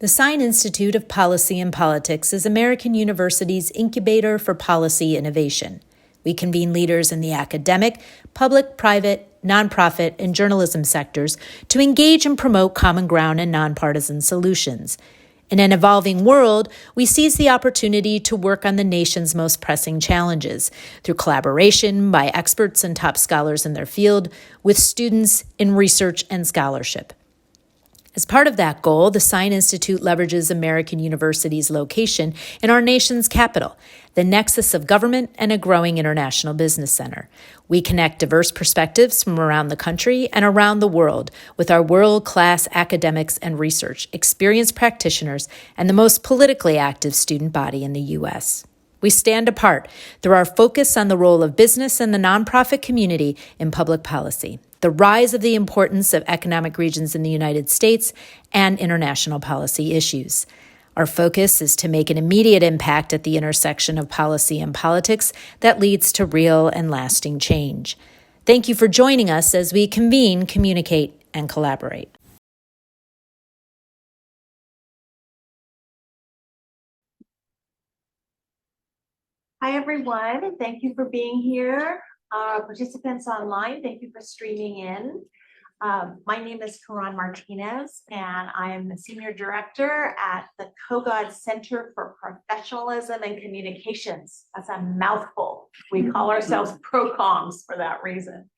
The Sine Institute of Policy and Politics is American University's incubator for policy innovation. We convene leaders in the academic, public, private, nonprofit, and journalism sectors to engage and promote common ground and nonpartisan solutions. In an evolving world, we seize the opportunity to work on the nation's most pressing challenges through collaboration by experts and top scholars in their field with students in research and scholarship. As part of that goal, the Sine Institute leverages American University's location in our nation's capital, the nexus of government and a growing international business center. We connect diverse perspectives from around the country and around the world with our world-class academics and research, experienced practitioners, and the most politically active student body in the U.S. We stand apart through our focus on the role of business and the nonprofit community in public policy, the rise of the importance of economic regions in the United States, and international policy issues. Our focus is to make an immediate impact at the intersection of policy and politics that leads to real and lasting change. Thank you for joining us as we convene, communicate, and collaborate. Hi, everyone. Thank you for being here. Participants online, thank you for streaming in. My name is Karan Martinez, and I am the Senior Director at the Kogod Center for Professionalism and Communications. That's a mouthful. We call ourselves ProComs for that reason.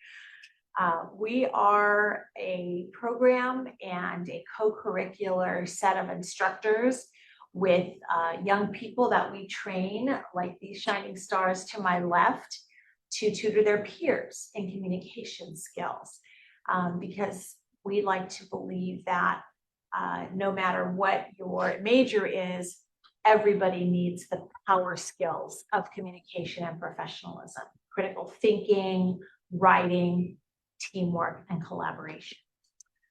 We are a program and a co-curricular set of instructors with young people that we train, like these shining stars to my left, to tutor their peers in communication skills. Because we like to believe that no matter what your major is, everybody needs the power skills of communication and professionalism, critical thinking, writing, teamwork, and collaboration.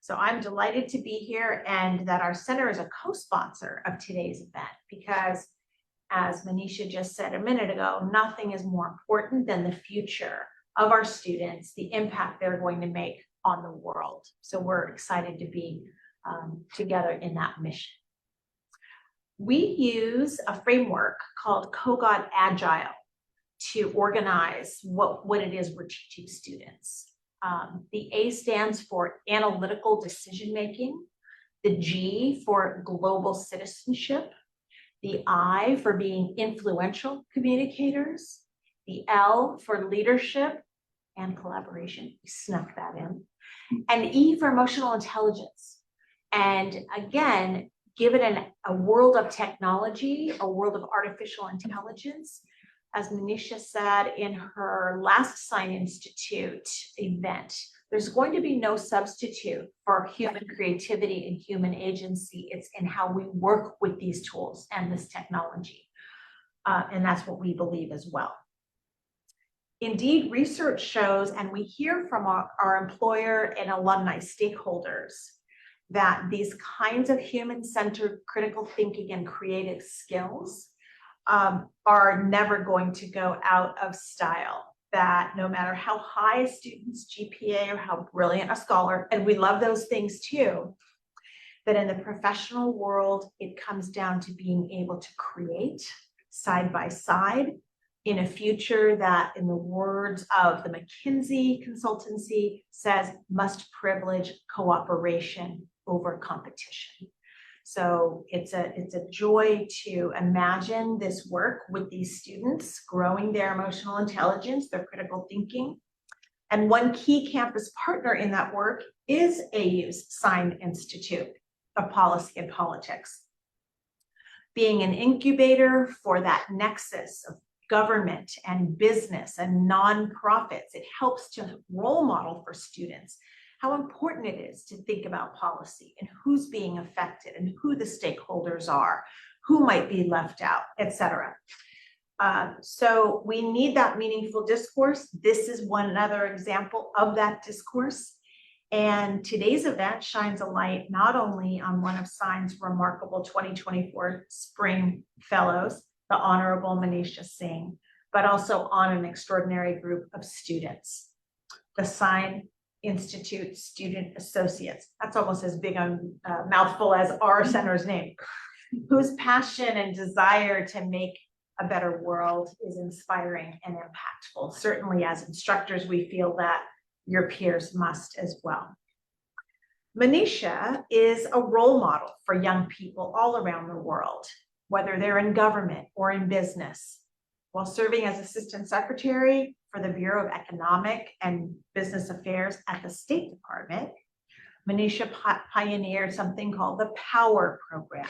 So I'm delighted to be here and that our center is a co-sponsor of today's event because, as Manisha just said a minute ago, nothing is more important than the future of our students, the impact they're going to make on the world. So we're excited to be together in that mission. We use a framework called Kogod Agile to organize what it is we're teaching students. The A stands for analytical decision-making, the G for global citizenship, the I for being influential communicators, the L for leadership and collaboration, we snuck that in, and E for emotional intelligence. And again, given a world of technology, a world of artificial intelligence, as Manisha said in her last Sine Institute event, there's going to be no substitute for human creativity and human agency. It's in how we work with these tools and this technology. And that's what we believe as well. Indeed, research shows, and we hear from our employer and alumni stakeholders, that these kinds of human-centered critical thinking and creative skills are never going to go out of style. That no matter how high a student's GPA or how brilliant a scholar, and we love those things too, that in the professional world, it comes down to being able to create side by side in a future that, in the words of the McKinsey consultancy, says must privilege cooperation over competition. So it's a joy to imagine this work with these students, growing their emotional intelligence, their critical thinking. And one key campus partner in that work is AU's Sine Institute of Policy and Politics, being an incubator for that nexus of government and business and nonprofits. It helps to role model for students how important it is to think about policy and who's being affected and who the stakeholders are, who might be left out, etc. So we need that meaningful discourse. This is one other example of that discourse. And today's event shines a light not only on one of Sine's remarkable 2024 Spring Fellows, the Honorable Manisha Singh, but also on an extraordinary group of students. The Sine Institute Student Associates. That's almost as big a mouthful as our center's name, whose passion and desire to make a better world is inspiring and impactful. Certainly as instructors, we feel that your peers must as well. Manisha is a role model for young people all around the world, whether they're in government or in business. While serving as Assistant Secretary for the Bureau of Economic and Business Affairs at the State Department, Manisha pioneered something called the POWER program,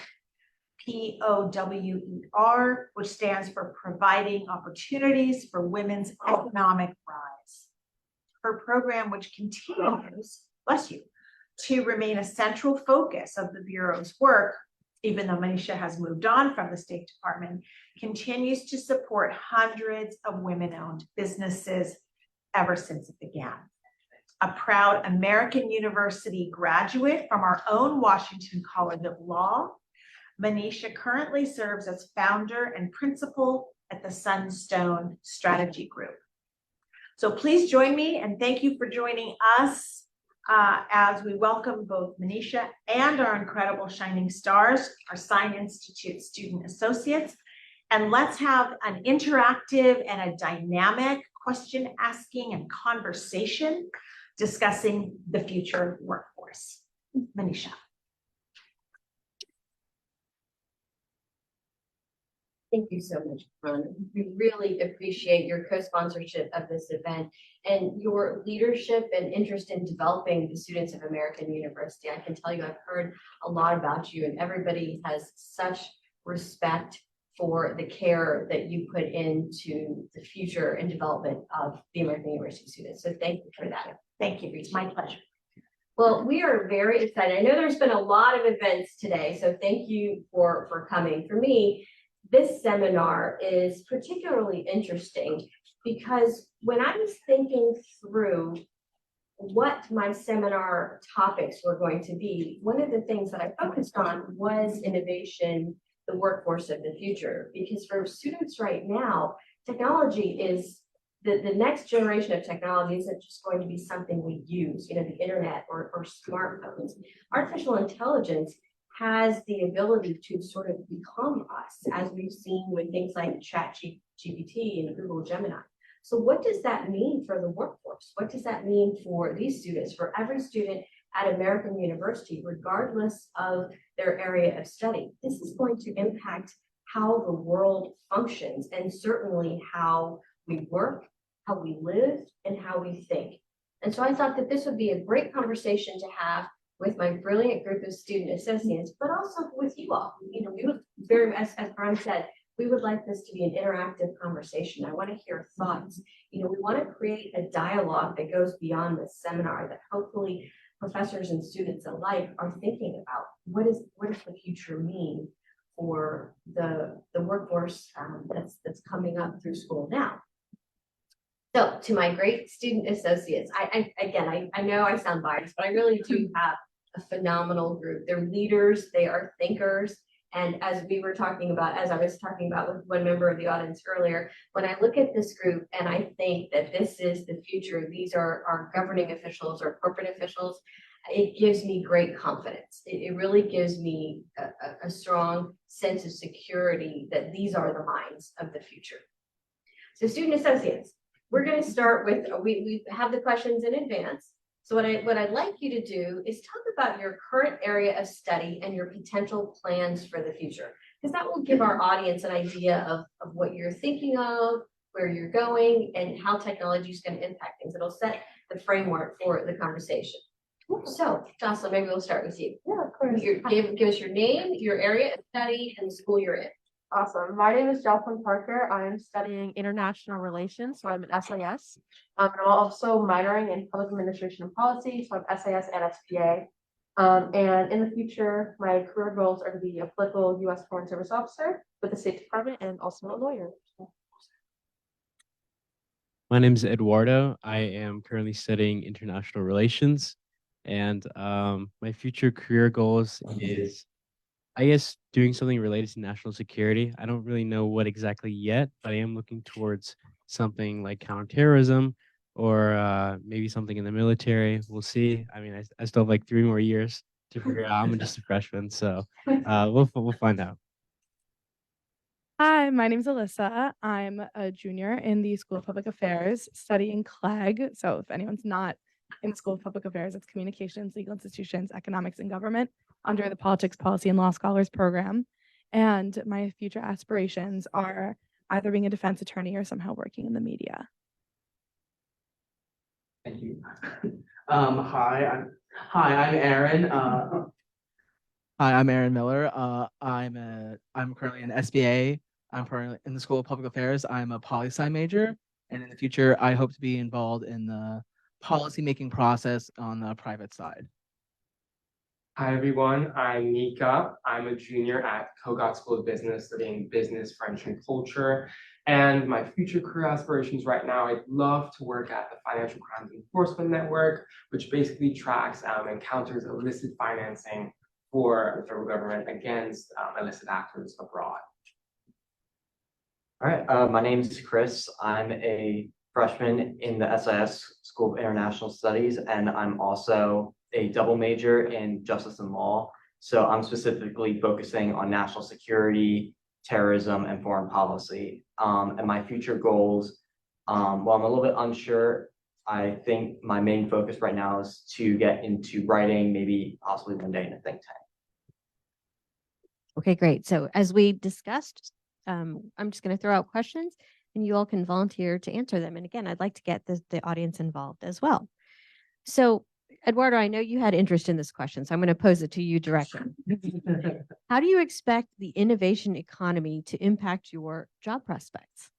POWER, which stands for Providing Opportunities for Women's Economic Rise. Her program, which continues, bless you, to remain a central focus of the Bureau's work, even though Manisha has moved on from the State Department, continues to support hundreds of women-owned businesses ever since it began. A proud American University graduate from our own Washington College of Law, Manisha currently serves as founder and principal at the Sunstone Strategy Group. So please join me and thank you for joining us as we welcome both Manisha and our incredible shining stars, our Sine Institute Student Associates. And let's have an interactive and a dynamic question asking and conversation discussing the future workforce. Manisha. Thank you so much, Ron. We really appreciate your co-sponsorship of this event and your leadership and interest in developing the students of American University. I can tell you, I've heard a lot about you, and everybody has such respect for the care that you put into the future and development of the American University students. So thank you for that. Thank you. It's my pleasure. Well, we are very excited. I know there's been a lot of events today, so thank you for coming. For me, this seminar is particularly interesting because when I was thinking through what my seminar topics were going to be, one of the things that I focused on was innovation, the workforce of the future. Because for students right now, technology is the next generation of technology isn't just going to be something we use, the internet or smartphones. Artificial intelligence has the ability to sort of become us, as we've seen with things like ChatGPT and Google Gemini. So what does that mean for the workforce? What does that mean for these students, for every student at American University, regardless of their area of study? This is going to impact how the world functions and certainly how we work, how we live, and how we think. And so I thought that this would be a great conversation to have with my brilliant group of student associates, but also with you all. We would very, as Brian said, we would like this to be an interactive conversation. I want to hear thoughts. We want to create a dialogue that goes beyond the seminar, that hopefully professors and students alike are thinking about. What does the future mean for the workforce that's coming up through school now? So to my great student associates, I know I sound biased, but I really do have a phenomenal group. They're leaders, they are thinkers. And as I was talking about with one member of the audience earlier, when I look at this group and I think that this is the future, these are our governing officials or corporate officials, it gives me great confidence. It really gives me a strong sense of security that these are the minds of the future. So student associates, we're going to start with, we have the questions in advance. So what I'd like you to do is talk about your current area of study and your potential plans for the future, because that will give our audience an idea of what you're thinking of, where you're going, and how technology is going to impact things. It'll set the framework for the conversation. So, Jocelyn, maybe we'll start with you. Yeah, of course. Give us your name, your area of study, and the school you're in. Awesome. My name is Jocelyn Parker. I am studying international relations, so I'm an SAS. And I'm also minoring in public administration and policy, so I'm SAS and SPA. And in the future, my career goals are to be a political U.S. Foreign Service officer with the State Department and also a lawyer. My name is Eduardo. I am currently studying international relations, and my future career goals is, I guess, doing something related to national security. I don't really know what exactly yet, but I am looking towards something like counterterrorism or maybe something in the military. We'll see. I mean, I still have like 3 more years to figure out. I'm just a freshman, so we'll find out. Hi, my name is Alyssa. I'm a junior in the School of Public Affairs studying CLEG. So if anyone's not in the School of Public Affairs, it's Communications, Legal Institutions, Economics, and Government under the Politics, Policy, and Law Scholars program. And my future aspirations are either being a defense attorney or somehow working in the media. Thank you. I'm Aaron. Hi, I'm Aaron Miller. I'm currently an SBA. I'm currently in the School of Public Affairs. I'm a poli-sci major, and in the future, I hope to be involved in the policy-making process on the private side. Hi everyone, I'm Nika. I'm a junior at Kogod School of Business studying business, French, and culture. And my future career aspirations right now, I'd love to work at the Financial Crimes Enforcement Network, which basically tracks and counters illicit financing for the federal government against illicit actors abroad. All right, my name is Chris. I'm a freshman in the SIS School of International Studies, and I'm also a double major in justice and law. So I'm specifically focusing on national security, terrorism, and foreign policy. And my future goals, while I'm a little bit unsure, I think my main focus right now is to get into writing, maybe possibly one day in a think tank. Okay, great. So as we discussed, I'm just going to throw out questions and you all can volunteer to answer them. And again, I'd like to get the audience involved as well. So Eduardo, I know you had interest in this question, so I'm going to pose it to you directly. How do you expect the innovation economy to impact your job prospects?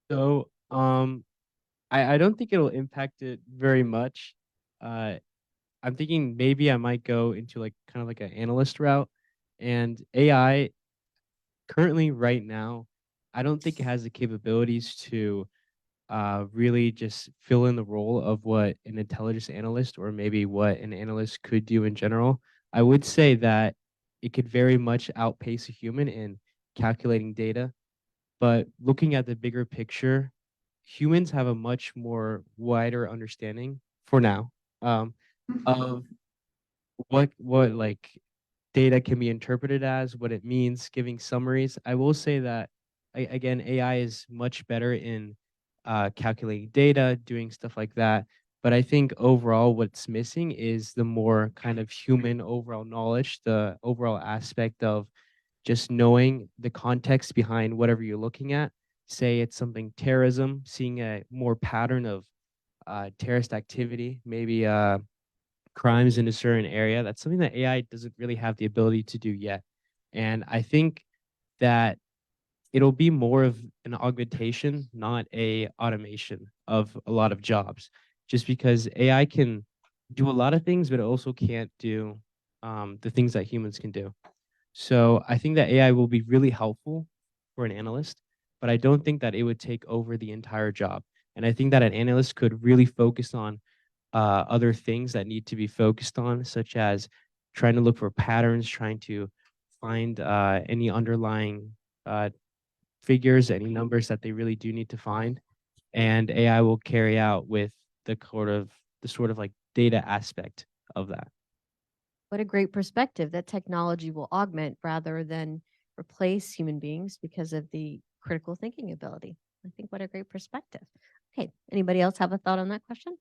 So I don't think it'll impact it very much. I'm thinking maybe I might go into like kind of like an analyst route, and AI currently right now, I don't think it has the capabilities to really just fill in the role of what an intelligence analyst or maybe what an analyst could do in general. I would say that it could very much outpace a human in calculating data, but looking at the bigger picture, humans have a much more wider understanding for now of what like data can be interpreted as, what it means, giving summaries. I will say that again, AI is much better in calculating data, doing stuff like that. But I think overall what's missing is the more kind of human overall knowledge, the overall aspect of just knowing the context behind whatever you're looking at. Say it's something terrorism, seeing a more pattern of terrorist activity, maybe crimes in a certain area. That's something that AI doesn't really have the ability to do yet. And I think that it'll be more of an augmentation, not a automation of a lot of jobs, just because AI can do a lot of things, but it also can't do the things that humans can do. So I think that AI will be really helpful for an analyst, but I don't think that it would take over the entire job. And I think that an analyst could really focus on other things that need to be focused on, such as trying to look for patterns, trying to find any underlying figures, any numbers that they really do need to find, and AI will carry out with the sort of like data aspect of that. What a great perspective that technology will augment rather than replace human beings because of the critical thinking ability. I think what a great perspective. Okay, anybody else have a thought on that question?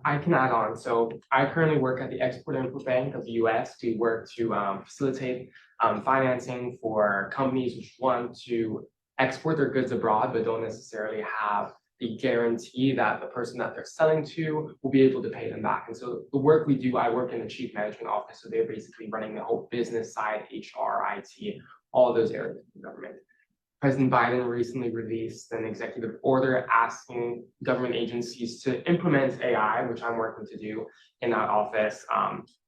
I can add on. So I currently work at the Export-Import Bank of the US to work to facilitate financing for companies which want to export their goods abroad, but don't necessarily have the guarantee that the person that they're selling to will be able to pay them back. And so the work we do, I work in the chief management office. So they're basically running the whole business side, HR, IT, all those areas of the government. President Biden recently released an executive order asking government agencies to implement AI, which I'm working to do in that office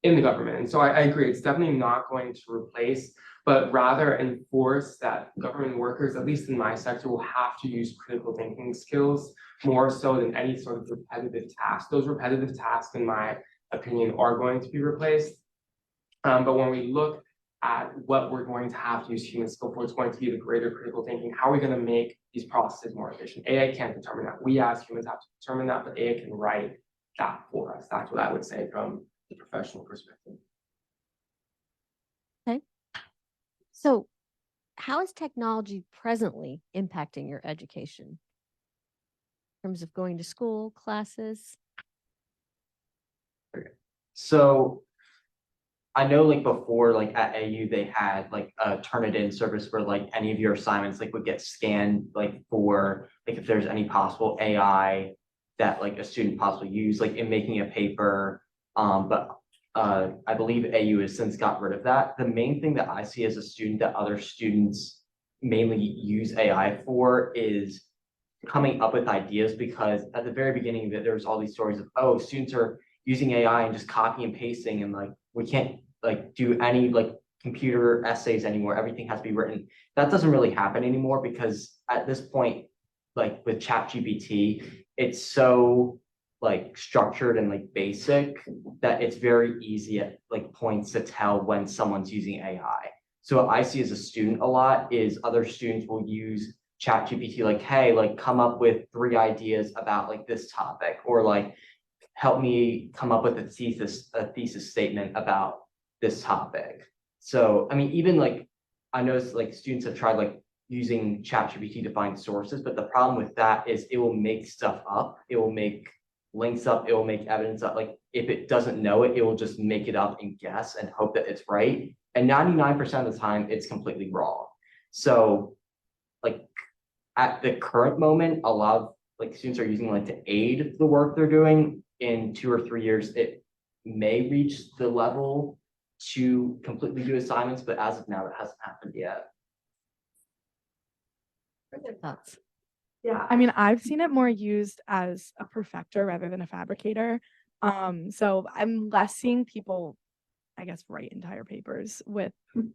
in the government. And so I agree, it's definitely not going to replace, but rather enforce that government workers, at least in my sector, will have to use critical thinking skills more so than any sort of repetitive task. Those repetitive tasks, in my opinion, are going to be replaced. But when we look at what we're going to have to use human skill for. It's going to be the greater critical thinking. How are we going to make these processes more efficient? AI can't determine that. We as humans have to determine that, but AI can write that for us. That's what I would say from the professional perspective. Okay. So how is technology presently impacting your education? In terms of going to school, classes? So I know like before, like at AU, they had like a Turnitin service where like any of your assignments like would get scanned like for like if there's any possible AI that like a student possibly use like in making a paper. But I believe AU has since got rid of that. The main thing that I see as a student that other students mainly use AI for is coming up with ideas, because at the very beginning that there was all these stories of, oh, students are using AI and just copy and pasting, and like we can't like do any like computer essays anymore. Everything has to be written. That doesn't really happen anymore, because at this point, like with ChatGPT, it's so like structured and like basic that it's very easy at like points to tell when someone's using AI. So what I see as a student a lot is other students will use ChatGPT like, hey, like come up with 3 ideas about like this topic, or like help me come up with a thesis statement about this topic. So I mean, even like I know like students have tried like using ChatGPT to find sources, but the problem with that is it will make stuff up, it will make links up, it will make evidence up. Like if it doesn't know it, it will just make it up and guess and hope that it's right. And 99% of the time, it's completely wrong. So like at the current moment, a lot of like students are using like to aid the work they're doing. In 2 or 3 years, it may reach the level to completely do assignments, but as of now, it hasn't happened yet. Thoughts? Yeah, I mean, I've seen it more used as a perfecter rather than a fabricator. So I'm less seeing people, I guess, write entire papers with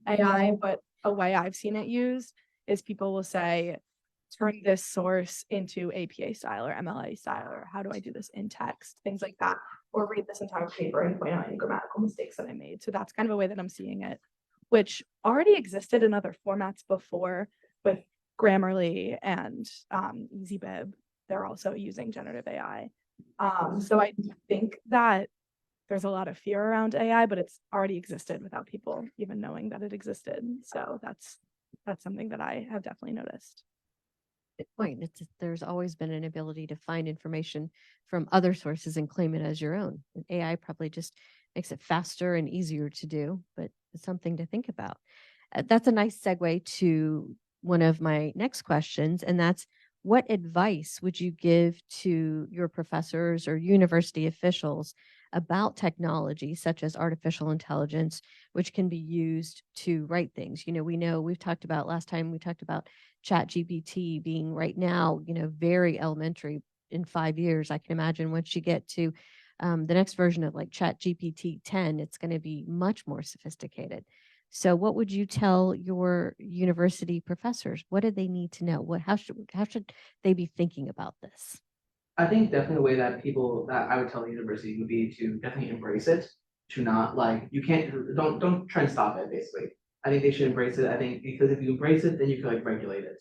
AI, but a way I've seen it used is people will say, turn this source into APA style or MLA style, or how do I do this in text, things like that, or read this entire paper and point out any grammatical mistakes that I made. So that's kind of a way that I'm seeing it, which already existed in other formats before with Grammarly and EasyBib. They're also using generative AI. So I think that there's a lot of fear around AI, but it's already existed without people even knowing that it existed. So that's something that I have definitely noticed. Good point. There's always been an ability to find information from other sources and claim it as your own. And AI probably just makes it faster and easier to do, but it's something to think about. That's a nice segue to one of my next questions, and that's, what advice would you give to your professors or university officials about technology such as artificial intelligence, which can be used to write things? We know we've talked about last time, we talked about ChatGPT being right now, very elementary. In 5 years, I can imagine once you get to the next version of like ChatGPT 10, it's going to be much more sophisticated. So what would you tell your university professors? What do they need to know? How should they be thinking about this? I think definitely the way that I would tell the university would be to definitely embrace it, to not like, you can't, don't try and stop it basically. I think they should embrace it. I think because if you embrace it, then you can like regulate it.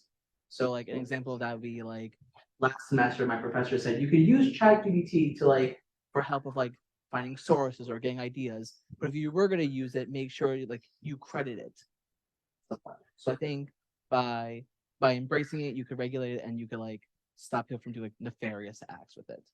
So like an example of that would be like last semester, my professor said you could use ChatGPT to like for help of like finding sources or getting ideas. But if you were going to use it, make sure like you credit it. So I think by embracing it, you could regulate it and you could like stop people from doing nefarious acts with it.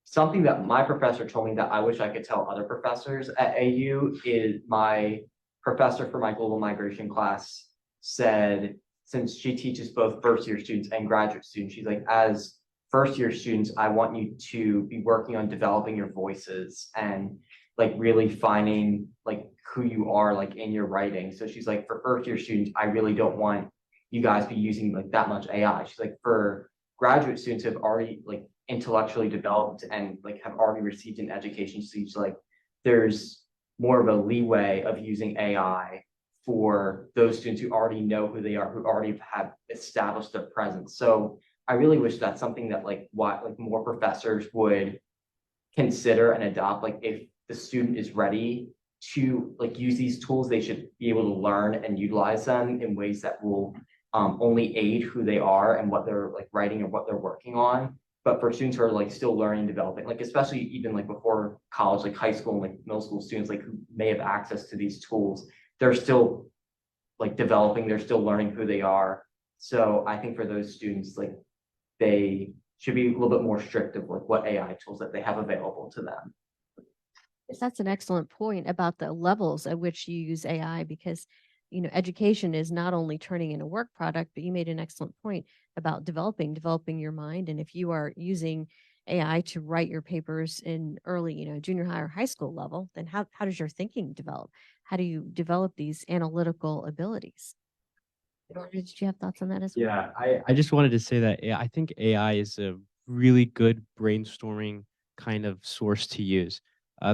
Something that my professor told me that I wish I could tell other professors at AU is my professor for my global migration class said, since she teaches both first-year students and graduate students, she's like, as first-year students, I want you to be working on developing your voices and like really finding like who you are like in your writing. So she's like, for first-year students, I really don't want you guys be using like that much AI. She's like, for graduate students who have already like intellectually developed and like have already received an education, she's like, there's more of a leeway of using AI for those students who already know who they are, who already have established their presence. So I really wish that's something that like more professors would consider and adopt, like if the student is ready to like use these tools, they should be able to learn and utilize them in ways that will only aid who they are and what they're like writing and what they're working on. But for students who are like still learning, developing, like especially even like before college, like high school and like middle school students, like who may have access to these tools, they're still like developing, they're still learning who they are. So I think for those students, like they should be a little bit more strict of like what AI tools that they have available to them. Yes, that's an excellent point about the levels at which you use AI, because education is not only turning in a work product, but you made an excellent point about developing your mind. And if you are using AI to write your papers in early, junior high or high school level, then how does your thinking develop? How do you develop these analytical abilities? Eduardo, did you have thoughts on that as well? Yeah, I just wanted to say that I think AI is a really good brainstorming kind of source to use.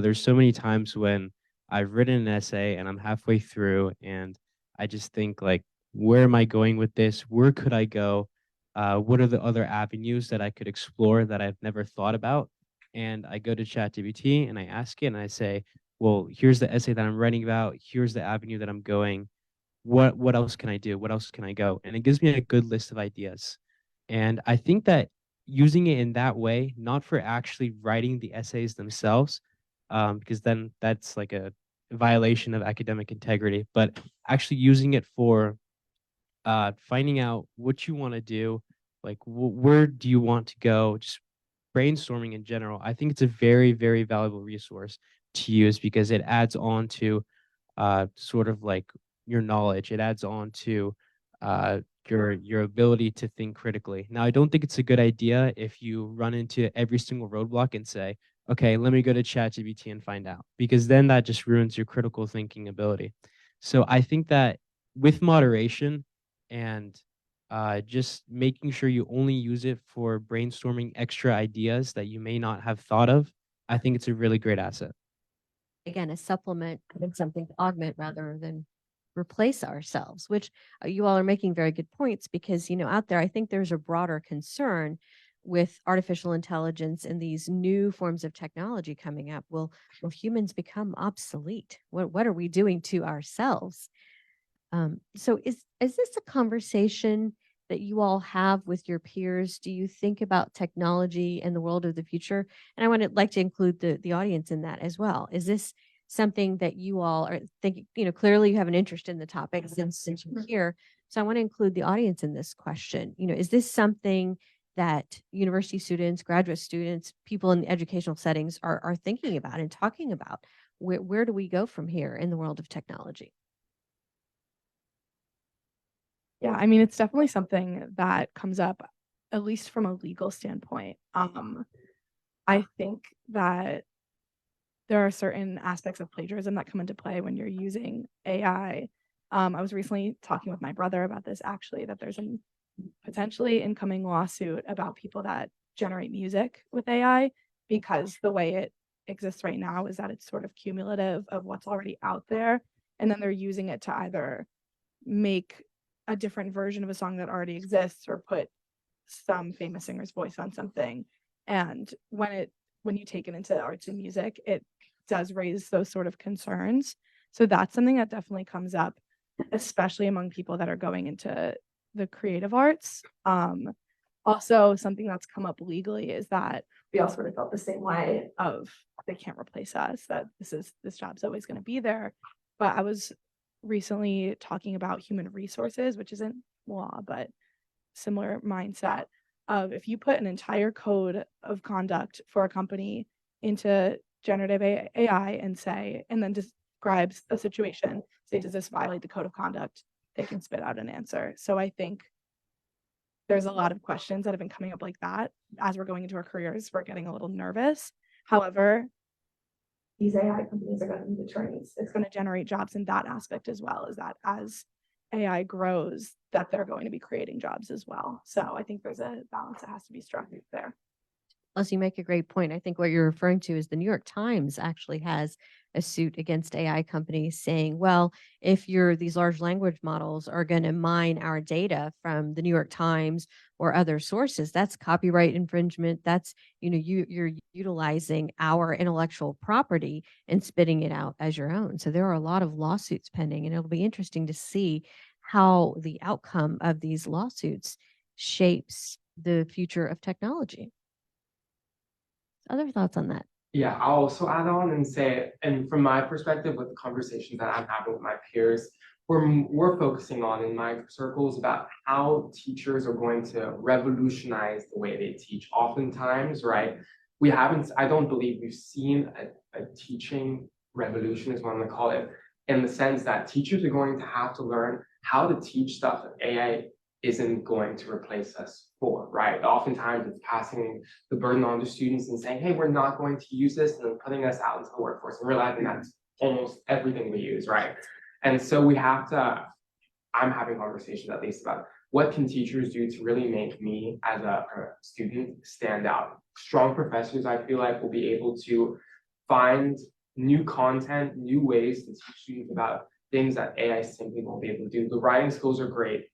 There's so many times when I've written an essay and I'm halfway through and I just think like, where am I going with this? Where could I go? What are the other avenues that I could explore that I've never thought about? And I go to ChatGPT and I ask it and I say, well, here's the essay that I'm writing about. Here's the avenue that I'm going. What else can I do? What else can I go? And it gives me a good list of ideas. And I think that using it in that way, not for actually writing the essays themselves, because then that's like a violation of academic integrity, but actually using it for finding out what you want to do, like where do you want to go, just brainstorming in general. I think it's a very, very valuable resource to use because it adds on to sort of like your knowledge. It adds on to uh, your ability to think critically. Now, I don't think it's a good idea if you run into every single roadblock and say, okay, let me go to ChatGPT and find out, because then that just ruins your critical thinking ability. So I think that with moderation and just making sure you only use it for brainstorming extra ideas that you may not have thought of, I think it's a really great asset. Again, a supplement and something to augment rather than replace ourselves, which you all are making very good points, because out there I think there's a broader concern with artificial intelligence and these new forms of technology coming up. Will humans become obsolete? What are we doing to ourselves? So is this a conversation that you all have with your peers? Do you think about technology and the world of the future? And I like to include the audience in that as well. Is this something that you all are thinking? Clearly you have an interest in the topic since you're here. So I want to include the audience in this question. Is this something that university students, graduate students, people in educational settings are thinking about and talking about? Where do we go from here in the world of technology? Yeah, I mean, it's definitely something that comes up, at least from a legal standpoint. I think that there are certain aspects of plagiarism that come into play when you're using AI. I was recently talking with my brother about this, actually, that there's a potentially incoming lawsuit about people that generate music with AI, because the way it exists right now is that it's sort of cumulative of what's already out there. And then they're using it to either make a different version of a song that already exists or put some famous singer's voice on something. And when you take it into arts and music, it does raise those sort of concerns. So that's something that definitely comes up, especially among people that are going into the creative arts. Also, something that's come up legally is that we all sort of felt the same way of they can't replace us, that this job's always going to be there. But I was recently talking about human resources, which isn't law, but similar mindset of if you put an entire code of conduct for a company into generative AI and then describes a situation, say, does this violate the code of conduct? They can spit out an answer. So I think there's a lot of questions that have been coming up like that. As we're going into our careers, we're getting a little nervous. However, these AI companies are going to need attorneys. It's going to generate jobs in that aspect as well, is that as AI grows, that they're going to be creating jobs as well. So I think there's a balance that has to be struck there. Plus, you make a great point. I think what you're referring to is the New York Times actually has a suit against AI companies saying, well, if these large language models are going to mine our data from the New York Times or other sources, that's copyright infringement. That's, you're utilizing our intellectual property and spitting it out as your own. So there are a lot of lawsuits pending, and it'll be interesting to see how the outcome of these lawsuits shapes the future of technology. Other thoughts on that? Yeah, I'll also add on and say, and from my perspective, with the conversations that I'm having with my peers, we're focusing on in my circles about how teachers are going to revolutionize the way they teach. Oftentimes, right, I don't believe we've seen a teaching revolution, is what I'm gonna call it, in the sense that teachers are going to have to learn how to teach stuff that AI isn't going to replace us for, right? Oftentimes it's passing the burden on to students and saying, hey, we're not going to use this, and then putting us out into the workforce and realizing that's almost everything we use, right? And so I'm having conversations at least about what can teachers do to really make me as a student stand out. Strong professors, I feel like, will be able to find new content, new ways to teach students about things that AI simply won't be able to do. The writing skills are great,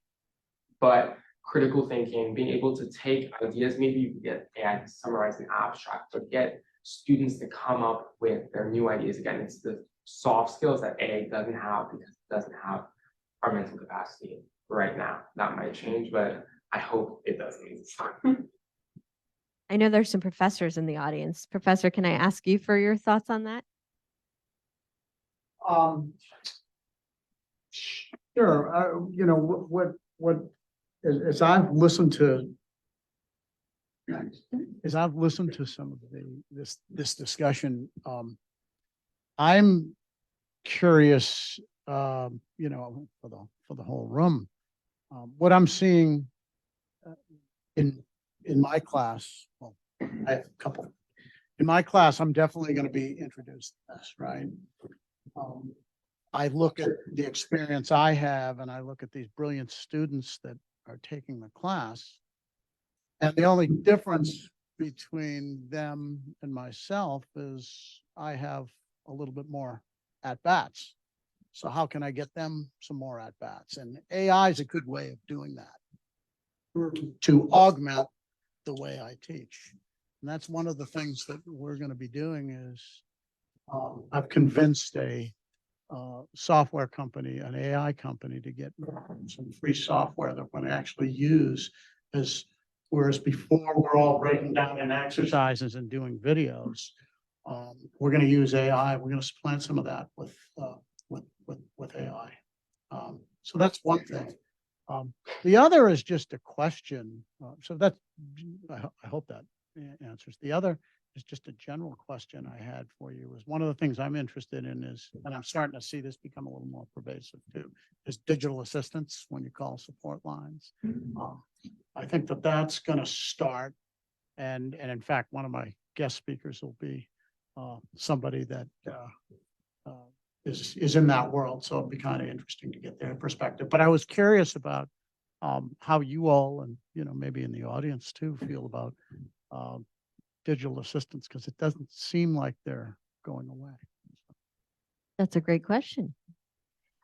but critical thinking, being able to take ideas, maybe you can get AI to summarize an abstract, but get students to come up with their new ideas. Again, it's the soft skills that AI doesn't have because it doesn't have our mental capacity right now. That might change, but I hope it doesn't. I know there's some professors in the audience. Professor, can I ask you for your thoughts on that? Sure. What as I've listened to some of this discussion, I'm curious, for the whole room, what I'm seeing in my class. Well, I have a couple. In my class, I'm definitely going to be introduced to this, right? I look at the experience I have, and I look at these brilliant students that are taking the class. And the only difference between them and myself is I have a little bit more at-bats. So how can I get them some more at-bats? And AI is a good way of doing that, to augment the way I teach. And that's one of the things that we're going to be doing is I've convinced a software company, an AI company, to get some free software that we're going to actually use, whereas before we're all breaking down in exercises and doing videos. We're going to use AI. We're going to supplant some of that with AI. So that's one thing. The other is just a question. So that's, I hope that answers. The other is just a general question I had for you. Is one of the things I'm interested in is, and I'm starting to see this become a little more pervasive too, is digital assistants when you call support lines. I think that that's going to start, and in fact, one of my guest speakers will be somebody that is in that world. So it'll be kind of interesting to get their perspective. But I was curious about how you all, and maybe in the audience too, feel about digital assistants, because it doesn't seem like they're going away. That's a great question.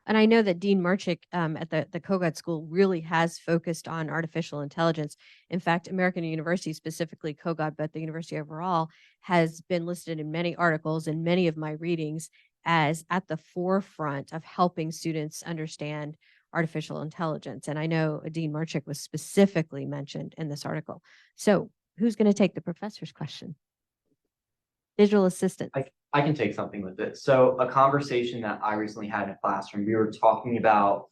And I know that Dean Marchick at the Kogod School really has focused on artificial intelligence. In fact, American University, specifically Kogod, but the university overall, has been listed in many articles and many of my readings as at the forefront of helping students understand artificial intelligence. And I know Dean Marchick was specifically mentioned in this article. So who's going to take the professor's question? Digital assistant. I can take something with it. So a conversation that I recently had in a classroom, we were talking about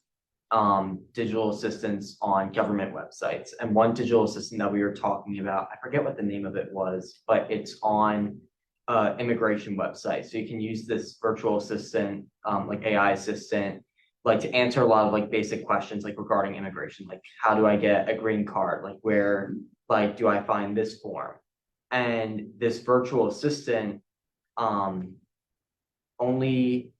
digital assistants on government websites. And one digital assistant that we were talking about, I forget what the name of it was, but it's on immigration website. So you can use this virtual assistant, like AI assistant, like to answer a lot of like basic questions like regarding immigration, like how do I get a green card? Like where, like, do I find this form? And this virtual assistant only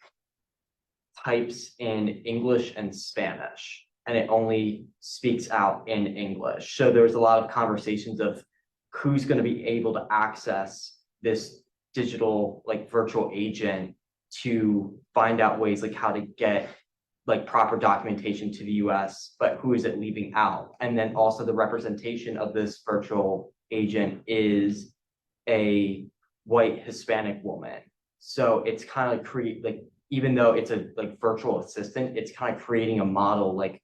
types in English and Spanish, and it only speaks out in English. So there's a lot of conversations of who's going to be able to access this digital, like virtual agent to find out ways like how to get like proper documentation to the US, but who is it leaving out? And then also the representation of this virtual agent is a white Hispanic woman. So it's kind of like even though it's a like virtual assistant, it's kind of creating a model like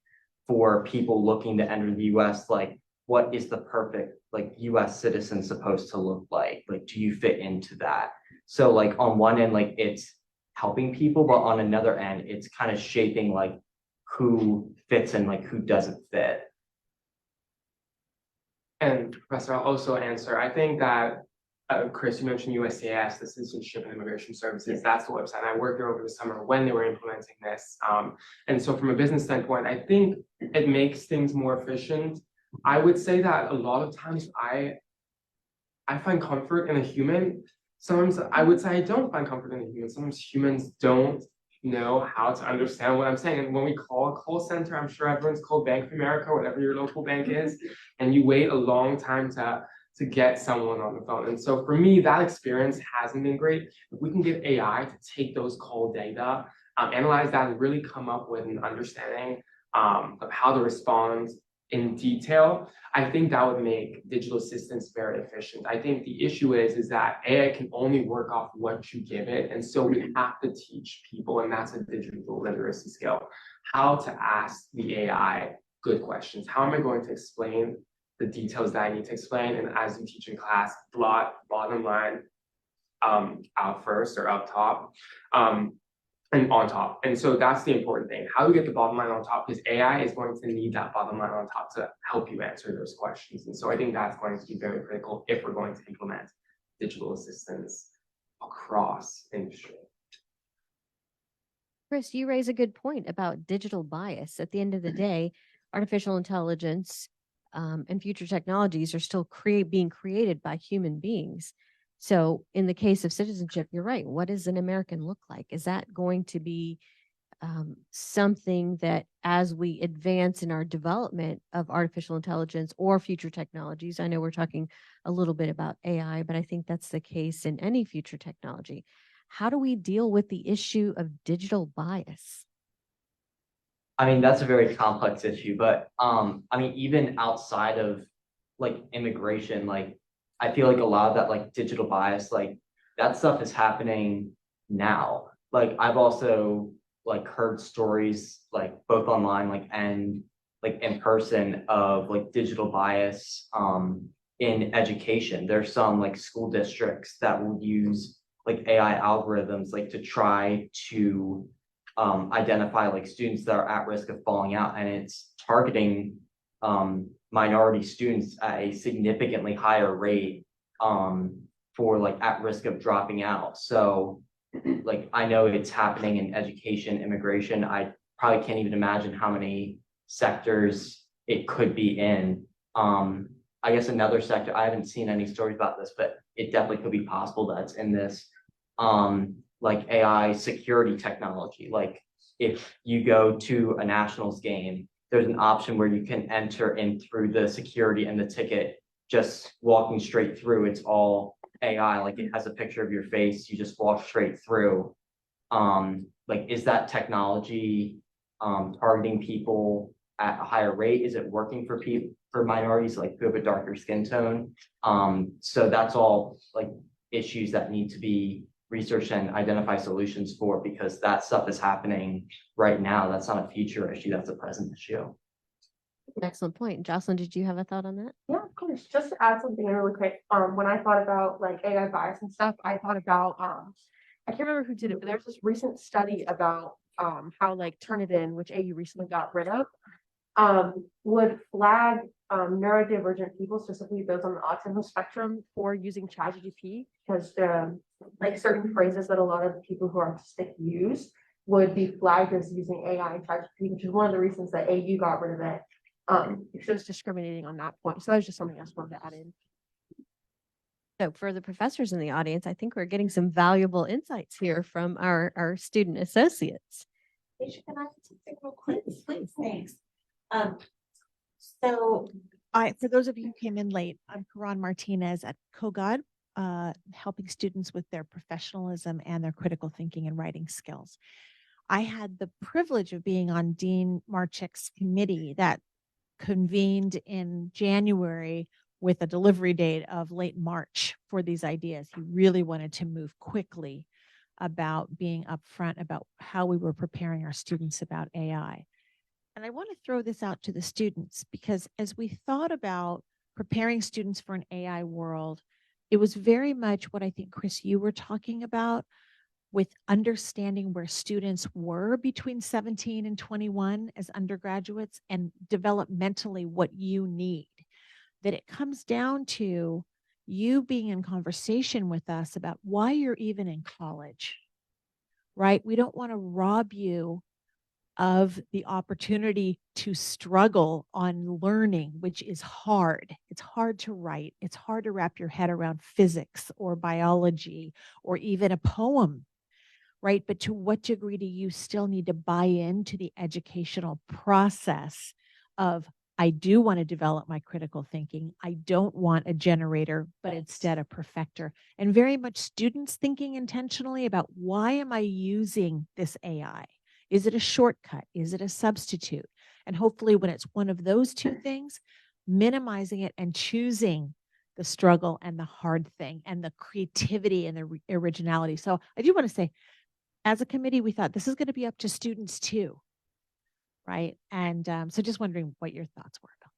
for people looking to enter the US, like what is the perfect like US citizen supposed to look like? Like, do you fit into that? So like on one end, like it's helping people, but on another end, it's kind of shaping like who fits and like who doesn't fit. And Professor, I'll also answer. I think that Chris, you mentioned USCIS, the Citizenship and Immigration Services. That's the website. I worked there over the summer when they were implementing this. And so from a business standpoint, I think it makes things more efficient. I would say that a lot of times I find comfort in a human. Sometimes I would say I don't find comfort in a human. Sometimes humans don't know how to understand what I'm saying. And when we call a call center, I'm sure everyone's called Bank of America, whatever your local bank is, and you wait a long time to get someone on the phone. And so for me, that experience hasn't been great. If we can get AI to take those call data, analyze that, and really come up with an understanding of how to respond in detail, I think that would make digital assistants very efficient. I think the issue is that AI can only work off what you give it. And so we have to teach people, and that's a digital literacy skill, how to ask the AI good questions. How am I going to explain the details that I need to explain? And as you teach in class, bottom line out first or up top. And on top. And so that's the important thing. How do we get the bottom line on top? Because AI is going to need that bottom line on top to help you answer those questions. And so I think that's going to be very critical if we're going to implement digital assistants across industry. Chris, you raise a good point about digital bias. At the end of the day, artificial intelligence and future technologies are still being created by human beings. So in the case of citizenship, you're right. What does an American look like? Is that going to be something that as we advance in our development of artificial intelligence or future technologies, I know we're talking a little bit about AI, but I think that's the case in any future technology. How do we deal with the issue of digital bias? I mean, that's a very complex issue, but I mean, even outside of like immigration, like I feel like a lot of that like digital bias, like that stuff is happening now. Like I've also like heard stories like both online like and like in person of like digital bias in education. There's some like school districts that will use like AI algorithms like to try to identify like students that are at risk of falling out, and it's targeting minority students at a significantly higher rate for like at risk of dropping out. So like I know it's happening in education, immigration. I probably can't even imagine how many sectors it could be in. I guess another sector, I haven't seen any stories about this, but it definitely could be possible that it's in this like AI security technology. Like if you go to a Nationals game, there's an option where you can enter in through the security and the ticket, just walking straight through. It's all AI, like it has a picture of your face, you just walk straight through. Like, is that technology targeting people at a higher rate? Is it working for people, for minorities like who have a darker skin tone? So that's all like issues that need to be researched and identify solutions for, because that stuff is happening right now. That's not a future issue, that's a present issue. Excellent point. Jocelyn, did you have a thought on that? Yeah, of course. Just to add something in really quick. When I thought about like AI bias and stuff, I thought about I can't remember who did it, but there's this recent study about how like Turnitin, which AU recently got rid of, would flag neurodivergent people, specifically those on the autism spectrum, for using ChatGPT, because like certain phrases that a lot of people who are autistic use would be flagged as using AI and ChatGPT, which is one of the reasons that AU got rid of it. Because it was discriminating on that point. So that was just something else I wanted to add in. So for the professors in the audience, I think we're getting some valuable insights here from our student associates. Can I add something real quick? Please, thanks. So for those of you who came in late, I'm Karan Martinez at Kogod. helping students with their professionalism and their critical thinking and writing skills. I had the privilege of being on Dean Marchick's committee that convened in January with a delivery date of late March for these ideas. He really wanted to move quickly about being upfront about how we were preparing our students about AI. And I want to throw this out to the students because as we thought about preparing students for an AI world, it was very much what I think, Chris, you were talking about with understanding where students were between 17 and 21 as undergraduates and developmentally what you need. That it comes down to you being in conversation with us about why you're even in college, right? We don't want to rob you of the opportunity to struggle on learning, which is hard. It's hard to write. It's hard to wrap your head around physics or biology or even a poem, right? But to what degree do you still need to buy into the educational process of, I do want to develop my critical thinking. I don't want a generator, but instead a perfecter. And very much students thinking intentionally about why am I using this AI? Is it a shortcut? Is it a substitute? And hopefully when it's one of those two things, minimizing it and choosing the struggle and the hard thing and the creativity and the originality. So I do want to say, as a committee, we thought this is going to be up to students too, right? And so just wondering what your thoughts were about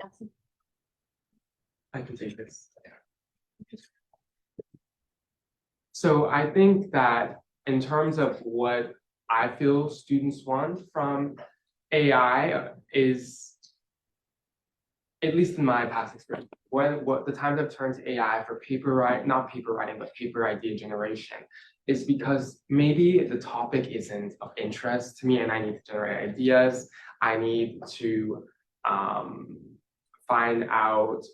that. I can take this. So I think that in terms of what I feel students want from AI is, at least in my past experience, what the times I've turned to AI for not paper writing, but paper idea generation is because maybe the topic isn't of interest to me and I need to generate ideas. I need to find out,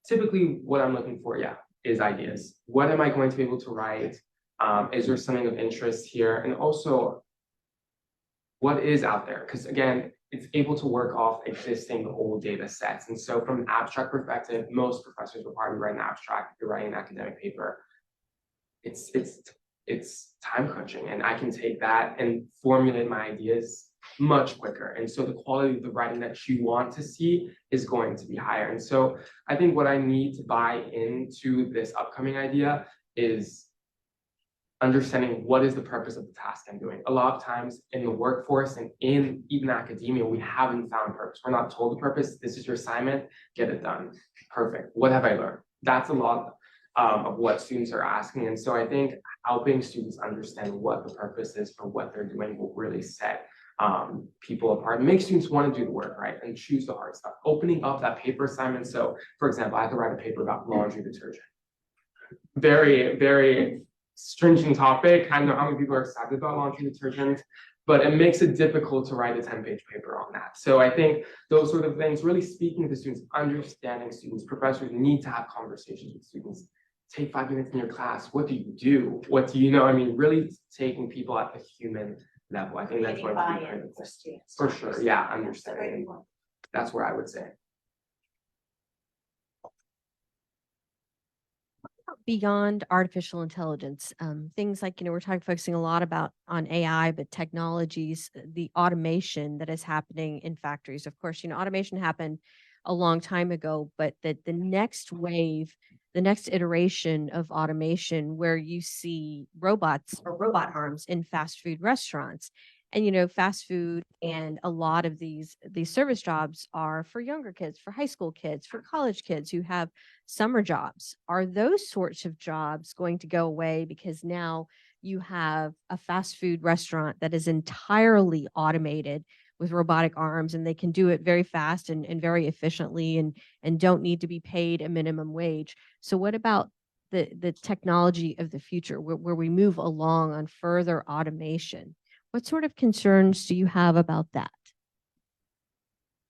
typically what I'm looking for, is ideas. What am I going to be able to write? Is there something of interest here? And also, what is out there? Because again, it's able to work off existing old data sets. And so from an abstract perspective, most professors require you to write an abstract if you're writing an academic paper. It's time crunching, and I can take that and formulate my ideas much quicker. And so the quality of the writing that you want to see is going to be higher. And so I think what I need to buy into this upcoming idea is understanding what is the purpose of the task I'm doing. A lot of times in the workforce and in even academia, we haven't found purpose. We're not told the purpose. This is your assignment, get it done. Perfect. What have I learned? That's a lot of what students are asking. And so I think helping students understand what the purpose is for what they're doing will really set people apart, make students want to do the work, right? And choose the hard stuff. Opening up that paper assignment. So for example, I have to write a paper about laundry detergent. Very, very stringent topic. I don't know how many people are excited about laundry detergent, but it makes it difficult to write a 10-page paper on that. So I think those sort of things, really speaking to students, understanding students, professors need to have conversations with students. Take 5 minutes in your class. What do you do? What do you know? I mean, really taking people at the human level. I think that's going to be critical. For sure, yeah, understanding. That's where I would say. Beyond artificial intelligence, things like, we're focusing a lot on AI, but technologies, the automation that is happening in factories. Of course, automation happened a long time ago, but the next wave, the next iteration of automation where you see robots or robot arms in fast food restaurants. And fast food and a lot of these service jobs are for younger kids, for high school kids, for college kids who have summer jobs. Are those sorts of jobs going to go away because now you have a fast food restaurant that is entirely automated with robotic arms, and they can do it very fast and very efficiently and don't need to be paid a minimum wage? So what about the technology of the future where we move along on further automation? What sort of concerns do you have about that?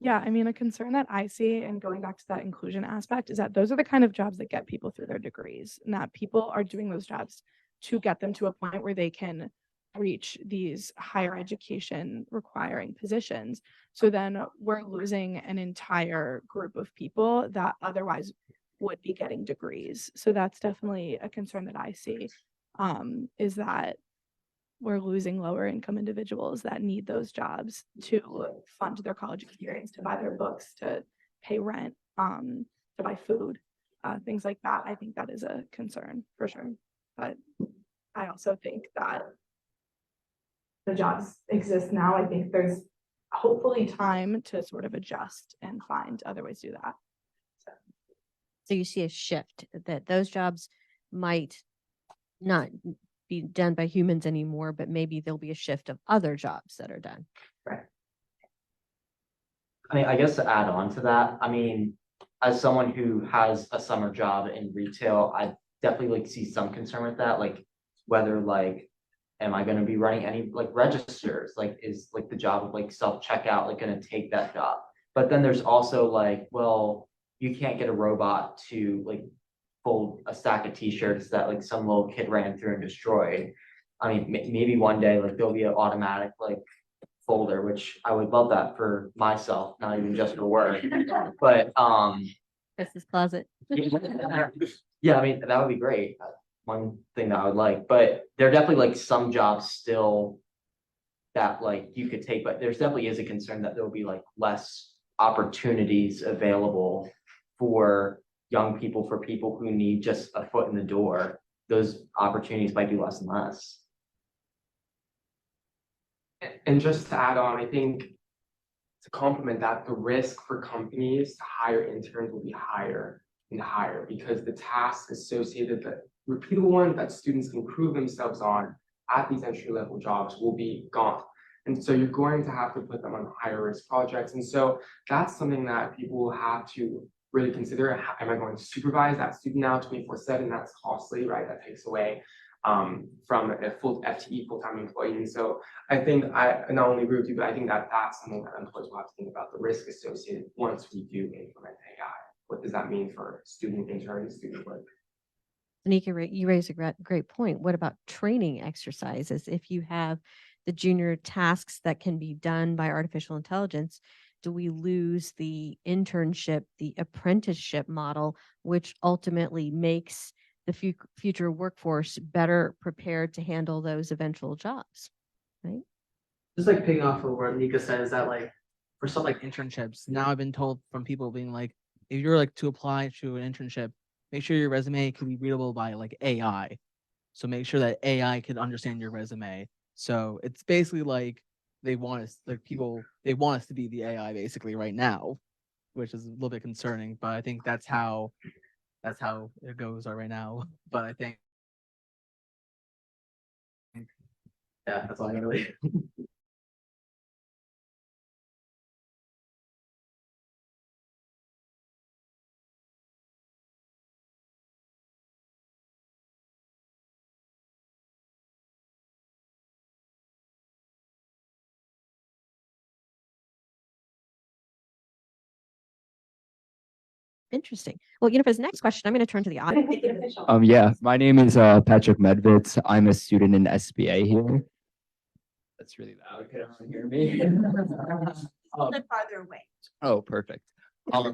Yeah, a concern that I see, and going back to that inclusion aspect, is that those are the kind of jobs that get people through their degrees, and that people are doing those jobs to get them to a point where they can reach these higher education requiring positions. So then we're losing an entire group of people that otherwise would be getting degrees. So that's definitely a concern that I see, is that we're losing lower income individuals that need those jobs to fund their college experience, to buy their books, to pay rent, to buy food, things like that. I think that is a concern for sure. But I also think that the jobs exist now. I think there's hopefully time to sort of adjust and find other ways to do that. So you see a shift that those jobs might not be done by humans anymore, but maybe there'll be a shift of other jobs that are done. I mean, I guess to add on to that, I mean, as someone who has a summer job in retail, I definitely like see some concern with that, like whether like, am I gonna be running any like registers? Like, is like the job of like self-checkout like gonna take that job? But then there's also like, well, you can't get a robot to like fold a stack of t-shirts that like some little kid ran through and destroyed. I mean, maybe one day like there'll be an automatic like folder, which I would love that for myself, not even just for work. But Chris's closet. yeah, I mean, that would be great. One thing that I would like, but there are definitely like some jobs still that like you could take, but there's definitely is a concern that there will be like less opportunities available for young people, for people who need just a foot in the door. Those opportunities might be less and less. And just to add on, I think to complement that, the risk for companies to hire interns will be higher and higher because the tasks associated, the repeatable ones that students can prove themselves on at these entry-level jobs will be gone. And so you're going to have to put them on higher risk projects. And so that's something that people will have to really consider. Am I going to supervise that student now 24/7? That's costly, right? That takes away from a full FTE full-time employee. And so I think I not only agree with you, but I think that that's something that employers will have to think about, the risk associated once we do implement AI. What does that mean for student interns, student work? Nika, you raise a great point. What about training exercises? If you have the junior tasks that can be done by artificial intelligence, do we lose the internship, the apprenticeship model, which ultimately makes the future workforce better prepared to handle those eventual jobs, right? Just like picking off of what Nika said is that like for some like internships, now I've been told from people being like, if you're like to apply to an internship, make sure your resume can be readable by like AI. So make sure that AI can understand your resume. So it's basically like they want us, like they want us to be the AI basically right now, which is a little bit concerning. But I think that's how it goes right now. But I think, yeah, that's all I really. Interesting. Well, for this next question, I'm going to turn to the audience. Yeah, my name is Patrick Medvitz. I'm a student in SBA here. That's really loud. Can everyone hear me? Farther away. Oh, perfect.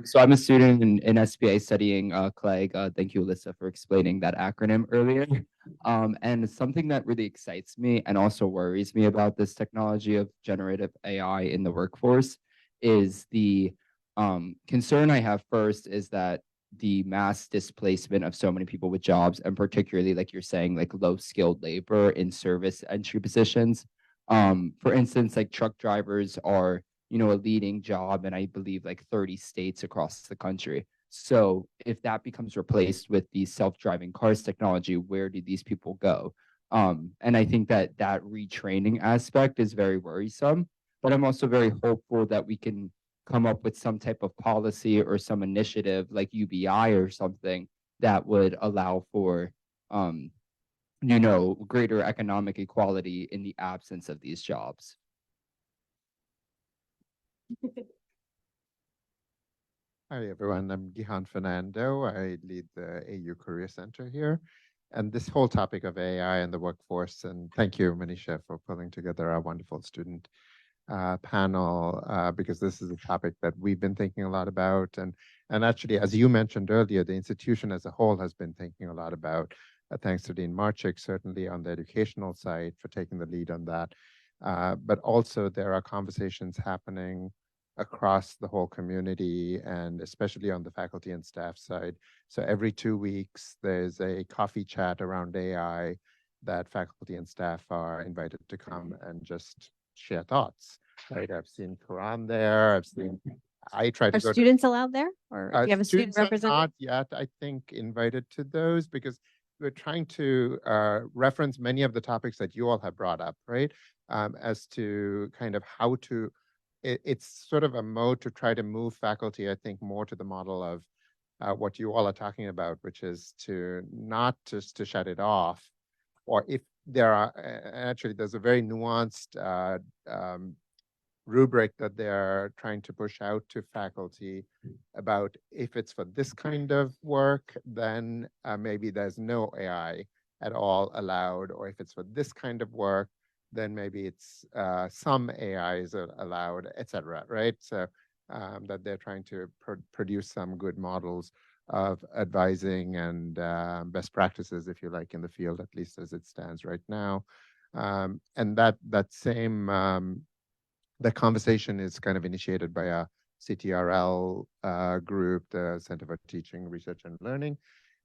So I'm a student in SBA studying CLEG. Thank you, Alyssa, for explaining that acronym earlier. And something that really excites me and also worries me about this technology of generative AI in the workforce is the concern I have first is that the mass displacement of so many people with jobs, and particularly like you're saying, like low skilled labor in service entry positions. For instance, like truck drivers are, a leading job in I believe like 30 states across the country. So if that becomes replaced with the self-driving cars technology, where do these people go? And I think that retraining aspect is very worrisome, but I'm also very hopeful that we can come up with some type of policy or some initiative like UBI or something that would allow for greater economic equality in the absence of these jobs. Hi everyone, I'm Gihan Fernando. I lead the AU Career Center here. and this whole topic of AI and the workforce. And thank you, Manisha, for pulling together our wonderful student panel, because this is a topic that we've been thinking a lot about. And actually, as you mentioned earlier, the institution as a whole has been thinking a lot about, thanks to Dean Marchik, certainly on the educational side for taking the lead on that. But also there are conversations happening across the whole community, and especially on the faculty and staff side. So every 2 weeks, there's a coffee chat around AI that faculty and staff are invited to come and just share thoughts, right? I've seen Quran there. I try to Are go students allowed there, or do you have a student students are representative? not yet, I think, invited to those, because we're trying to reference many of the topics that you all have brought up, right? As to kind of how to, it's sort of a mode to try to move faculty, I think, more to the model of what you all are talking about, which is to not just to shut it off, or if there are, actually, there's a very nuanced rubric that they're trying to push out to faculty about if it's for this kind of work, then maybe there's no AI at all allowed, or if it's for this kind of work, then maybe it's some AIs are allowed, etc. Right? So that they're trying to produce some good models of advising and best practices, if you like, in the field, at least as it stands right now. And that same the conversation is kind of initiated by a CTRL group, the Center for Teaching, Research, and Learning,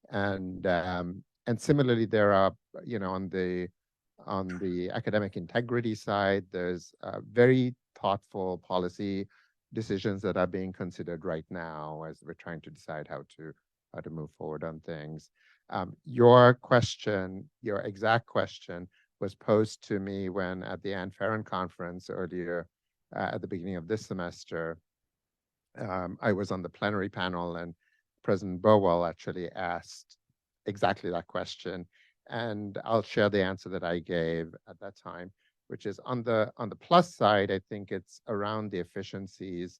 and similarly, there are, you know, on the academic integrity side, there's very thoughtful policy decisions that are being considered right now as we're trying to decide how to move forward on things. Your question, your exact question, was posed to me when at the Ann Ferren conference earlier at the beginning of this semester. I was on the plenary panel, and President Burwell actually asked exactly that question. And I'll share the answer that I gave at that time, which is on the plus side, I think it's around the efficiencies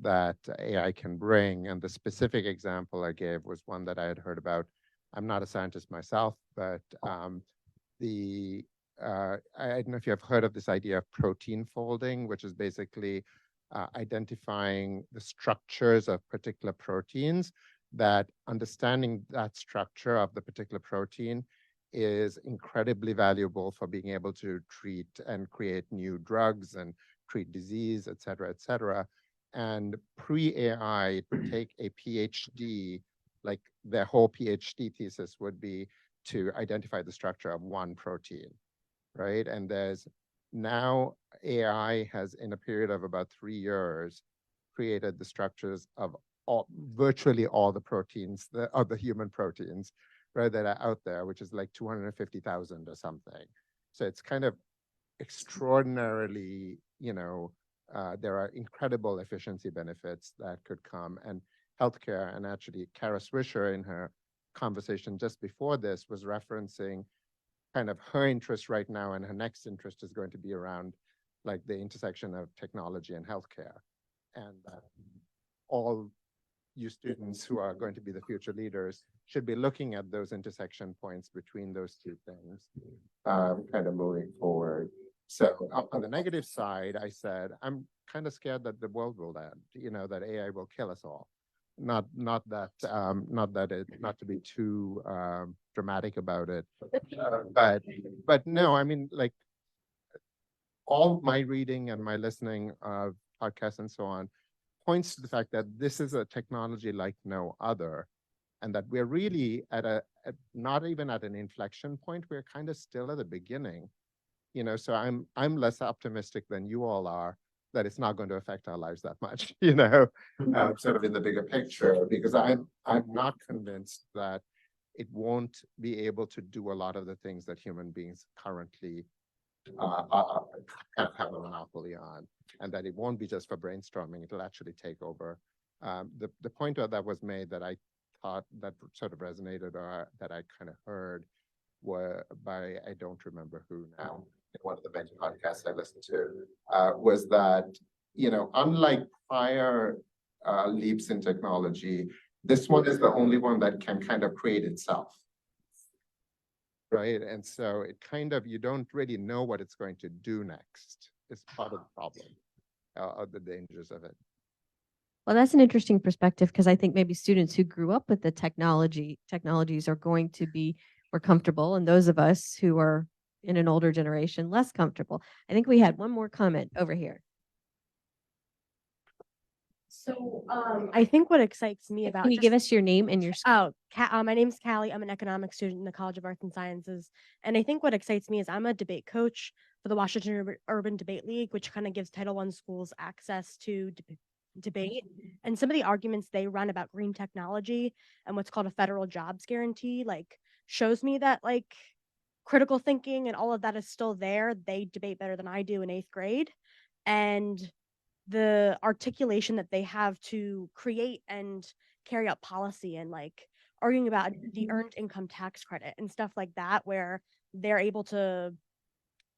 that AI can bring. And the specific example I gave was one that I had heard about. I'm not a scientist myself, but I don't know if you have heard of this idea of protein folding, which is basically identifying the structures of particular proteins, that understanding that structure of the particular protein is incredibly valuable for being able to treat and create new drugs and treat disease, et cetera, et cetera. And pre-AI, it would take a PhD, like their whole PhD thesis would be to identify the structure of one protein, right? And there's now AI has, in a period of about 3 years, created the structures of virtually all the proteins, of the human proteins, right, that are out there, which is like 250,000 or something. So it's kind of extraordinarily, you know, there are incredible efficiency benefits that could come. And healthcare, and actually Kara Swisher in her conversation just before this was referencing kind of her interest right now, and her next interest is going to be around like the intersection of technology and healthcare. And all you students who are going to be the future leaders should be looking at those intersection points between those two things, kind of moving forward. So on the negative side, I said, I'm kind of scared that the world will end, you know, that AI will kill us all. Not to be too dramatic about it, but no, I mean, like all my reading and my listening of podcasts and so on points to the fact that this is a technology like no other, and that we're really not even at an inflection point. We're kind of still at the beginning, you know. So I'm less optimistic than you all are that it's not going to affect our lives that much, you know, sort of in the bigger picture, because I'm not convinced that it won't be able to do a lot of the things that human beings currently kind of have a monopoly on, and that it won't be just for brainstorming. It'll actually take over. The point that was made that I thought that sort of resonated, or that I kind of heard, were by, I don't remember who now, in one of the many podcasts I listened to, was that, you know, unlike prior leaps in technology, this one is the only one that can kind of create itself. right? And so it kind of, you don't really know what it's going to do next. It's part of the problem, of the dangers of it. Well, that's an interesting perspective because I think maybe students who grew up with the technologies are going to be more comfortable, and those of us who are in an older generation less comfortable. I think we had one more comment over here. So I think what excites me about Can you give us your name and your school? my name's Callie. I'm an economics student in the College of Arts and Sciences. And I think what excites me is I'm a debate coach for the Washington Urban Debate League, which kind of gives Title I schools access to debate. And some of the arguments they run about green technology and what's called a federal jobs guarantee, like shows me that like critical thinking and all of that is still there. They debate better than I do in 8th grade. And the articulation that they have to create and carry out policy and like arguing about the earned income tax credit and stuff like that, where they're able to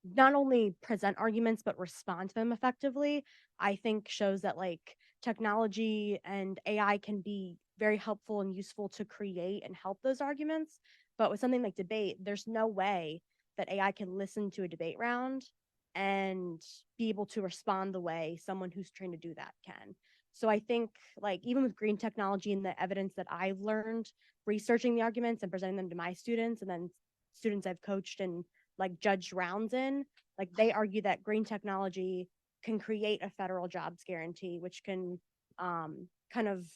not only present arguments but respond to them effectively, I think shows that like technology and AI can be very helpful and useful to create and help those arguments. But with something like debate, there's no way that AI can listen to a debate round and be able to respond the way someone who's trained to do that can. So I think like even with green technology and the evidence that I've learned researching the arguments and presenting them to my students and then students I've coached and like judged rounds in, like they argue that green technology can create a federal jobs guarantee, which can kind of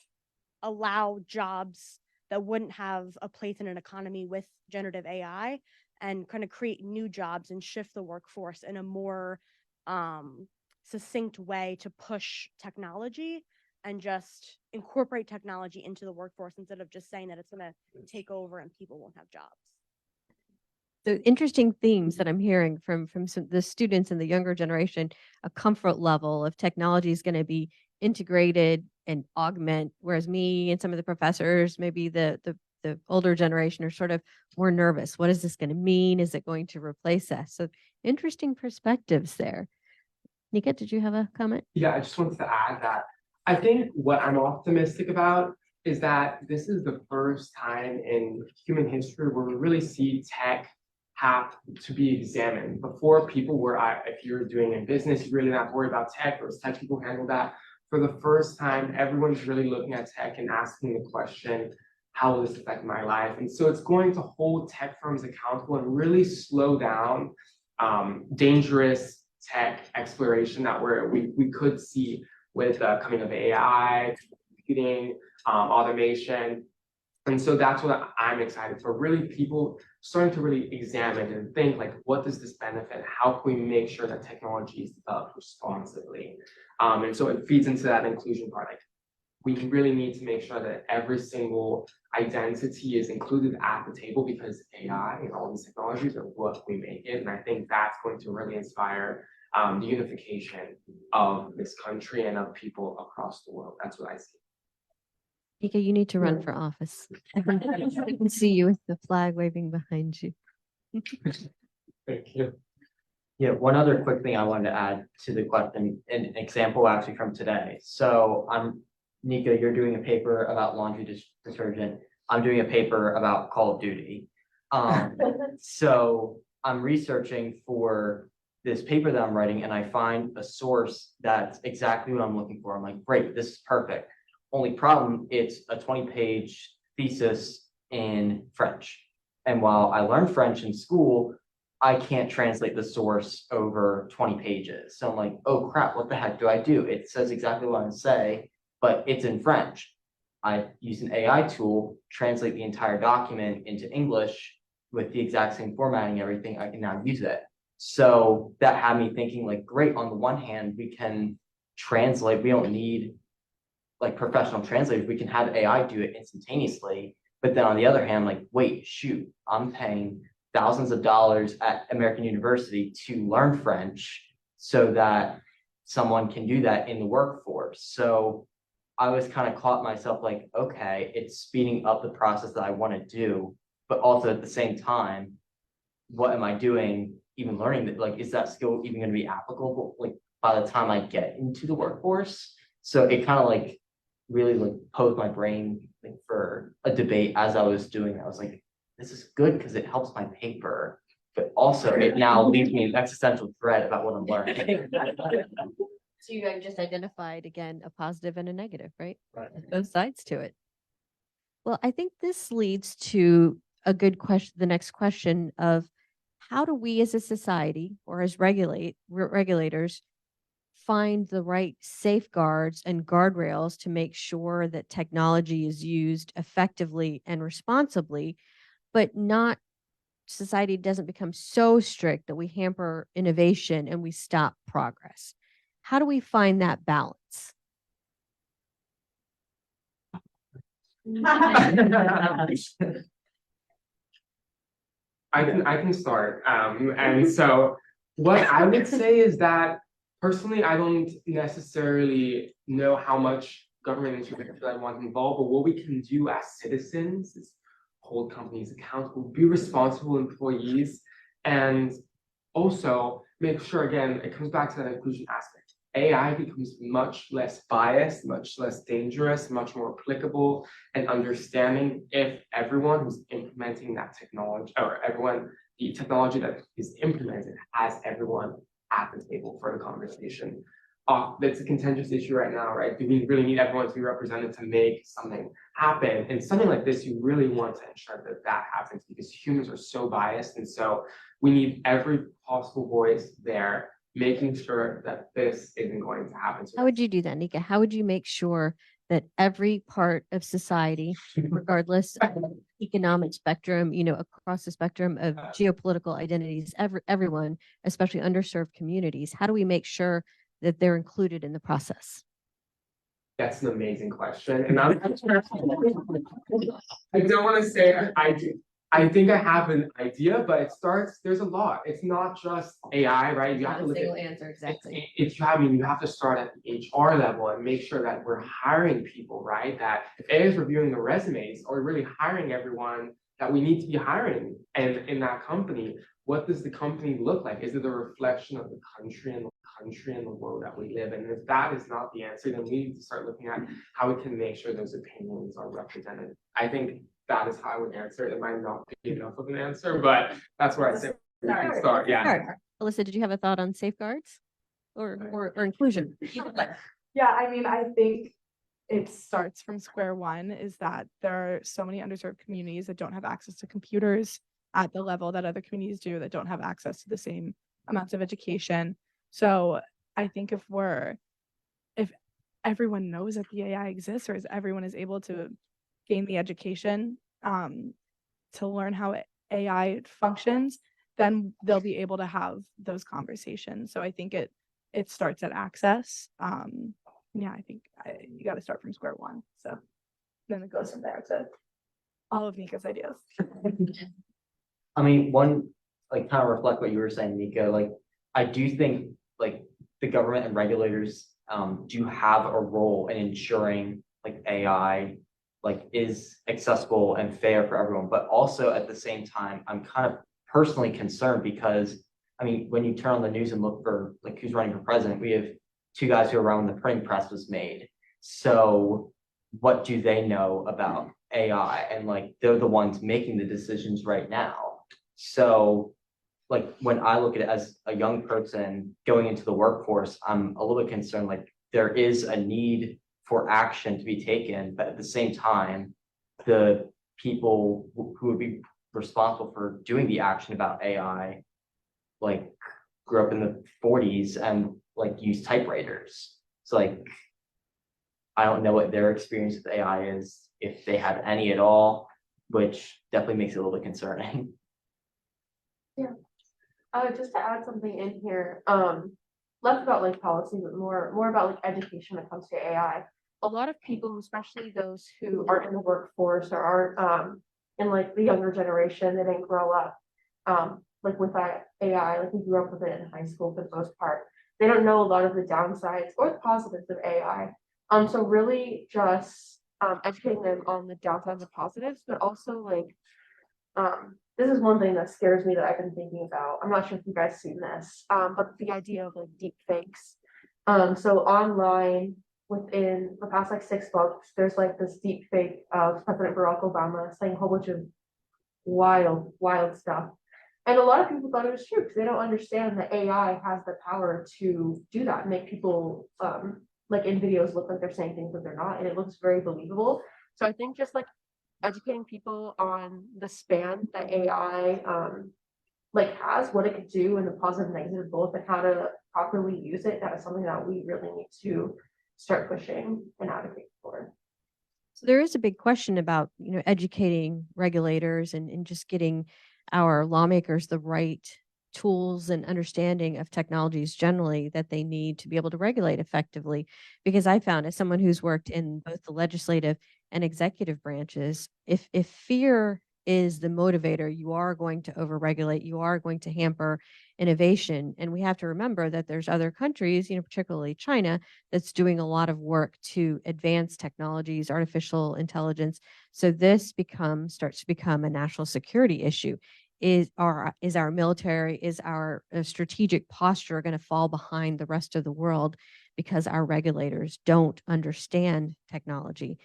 allow jobs that wouldn't have a place in an economy with generative AI and kind of create new jobs and shift the workforce in a more succinct way to push technology and just incorporate technology into the workforce instead of just saying that it's going to take over and people won't have jobs. The interesting themes that I'm hearing from the students in the younger generation, a comfort level of technology is going to be integrated and augment, whereas me and some of the professors, maybe the older generation, are sort of more nervous. What is this going to mean? Is it going to replace us? So interesting perspectives there. Nika, did you have a comment? Yeah, I just wanted to add that I think what I'm optimistic about is that this is the first time in human history where we really see tech have to be examined. Before, people were, if you're doing a business, you really not worry about tech, or tech people handle that. For the first time, everyone's really looking at tech and asking the question, how will this affect my life? And so it's going to hold tech firms accountable and really slow down dangerous tech exploration that we could see with coming of AI, computing, automation. And so that's what I'm excited for, really people starting to really examine and think like, what does this benefit? How can we make sure that technology is developed responsibly? And so it feeds into that inclusion part. Like, we really need to make sure that every single identity is included at the table, because AI and all these technologies are what we make it. And I think that's going to really inspire the unification of this country and of people across the world. That's what I see. Nika, you need to run for office. I can see you with the flag waving behind you. Thank you. Yeah, one other quick thing I wanted to add to the question, an example actually from today. So Nika, you're doing a paper about laundry detergent. I'm doing a paper about Call of Duty. So I'm researching for this paper that I'm writing, and I find a source that's exactly what I'm looking for. I'm like, great, this is perfect. Only problem, it's a 20-page thesis in French. And while I learned French in school, I can't translate the source over 20 pages. So I'm like, oh crap, what the heck do I do? It says exactly what I say, but it's in French. I use an AI tool, translate the entire document into English with the exact same formatting, everything. I can now use it. So that had me thinking like, great, on the one hand, we can translate, we don't need like professional translators, we can have AI do it instantaneously. But then on the other hand, like, wait, shoot, I'm paying thousands of dollars at American University to learn French so that someone can do that in the workforce. So I was kind of caught myself like, okay, it's speeding up the process that I want to do, but also at the same time, what am I doing even learning that? Like, is that skill even going to be applicable like by the time I get into the workforce? So it kind of like really like posed my brain like for a debate as I was doing. I was like, this is good because it helps my paper, but also it now leaves me an existential dread about what I'm learning. So you have just identified again a positive and a negative, right? Right. Both sides to it. Well, I think this leads to a good question, the next question of how do we as a society or as regulators find the right safeguards and guardrails to make sure that technology is used effectively and responsibly, but not society doesn't become so strict that we hamper innovation and we stop progress. How do we find that balance? I can start. And so what I would say is that personally, I don't necessarily know how much government intervention I want involved, but what we can do as citizens is hold companies accountable, be responsible employees, and also make sure, again, it comes back to that inclusion aspect. AI becomes much less biased, much less dangerous, much more applicable and understanding if everyone who's implementing that technology, or everyone, the technology that is implemented has everyone at the table for the conversation. That's a contentious issue right now, right? Do we really need everyone to be represented to make something happen? And something like this, you really want to ensure that that happens because humans are so biased. And so we need every possible voice there, making sure that this isn't going to happen. How would you do that, Nika? How would you make sure that every part of society, regardless of economic spectrum, across the spectrum of geopolitical identities, everyone, especially underserved communities, how do we make sure that they're included in the process? That's an amazing question. And I don't want to say I do. I think I have an idea, but there's a lot. It's not just AI, right? You have to look at answer, exactly. you have to start at the HR level and make sure that we're hiring people, right? That if AI is reviewing the resumes, are we really hiring everyone that we need to be hiring and in that company? What does the company look like? Is it a reflection of the country and the world that we live in? And if that is not the answer, then we need to start looking at how we can make sure those opinions are represented. I think that is how I would answer it. It might not be enough of an answer, but that's where I say we can start. Yeah. Alyssa, did you have a thought on safeguards or inclusion? Yeah, I mean, I think it starts from square one is that there are so many underserved communities that don't have access to computers at the level that other communities do, that don't have access to the same amounts of education. So I think if everyone knows that the AI exists, or as everyone is able to gain the education to learn how AI functions, then they'll be able to have those conversations. So I think it starts at access. Yeah, I think you got to start from square one. So then it goes from there to all of Nika's ideas. I mean, one, like, kind of reflect what you were saying, Nika, like, I do think, like, the government and regulators do have a role in ensuring, like, AI, like, is accessible and fair for everyone, but also at the same time, I'm kind of personally concerned because, I mean, when you turn on the news and look for, like, who's running for president, we have two guys who are around when the printing press was made. So what do they know about AI? And, like, they're the ones making the decisions right now. So, like, when I look at it as a young person going into the workforce, I'm a little bit concerned, like, there is a need for action to be taken, but at the same time, the people who would be responsible for doing the action about AI, like, grew up in the 40s and, like, used typewriters. So, like, I don't know what their experience with AI is, if they have any at all, which definitely makes it a little bit concerning. Yeah. Just to add something in here, less about like policy, but more about like education when it comes to AI. A lot of people, especially those who aren't in the workforce or aren't in like the younger generation, they didn't grow up like with that AI, like we grew up with it in high school for the most part. They don't know a lot of the downsides or the positives of AI. So really just educating them on the downsides and positives, but also like this is one thing that scares me that I've been thinking about. I'm not sure if you guys seen this, but the idea of like deep fakes. So online within the past like 6 months, there's like this deep fake of President Barack Obama saying a whole bunch of wild stuff. And a lot of people thought it was true because they don't understand that AI has the power to do that, make people like in videos look like they're saying things that they're not, and it looks very believable. So I think just like educating people on the span that AI like has, what it could do, and the positive and negative both, and how to properly use it, that is something that we really need to start pushing and advocating for. So there is a big question about, educating regulators and just getting our lawmakers the right tools and understanding of technologies generally that they need to be able to regulate effectively. Because I found, as someone who's worked in both the legislative and executive branches, if fear is the motivator, you are going to overregulate, you are going to hamper innovation. And we have to remember that there's other countries, particularly China, that's doing a lot of work to advance technologies, artificial intelligence. So this starts to become a national security issue. Is our military, is our strategic posture going to fall behind the rest of the world because our regulators don't understand technology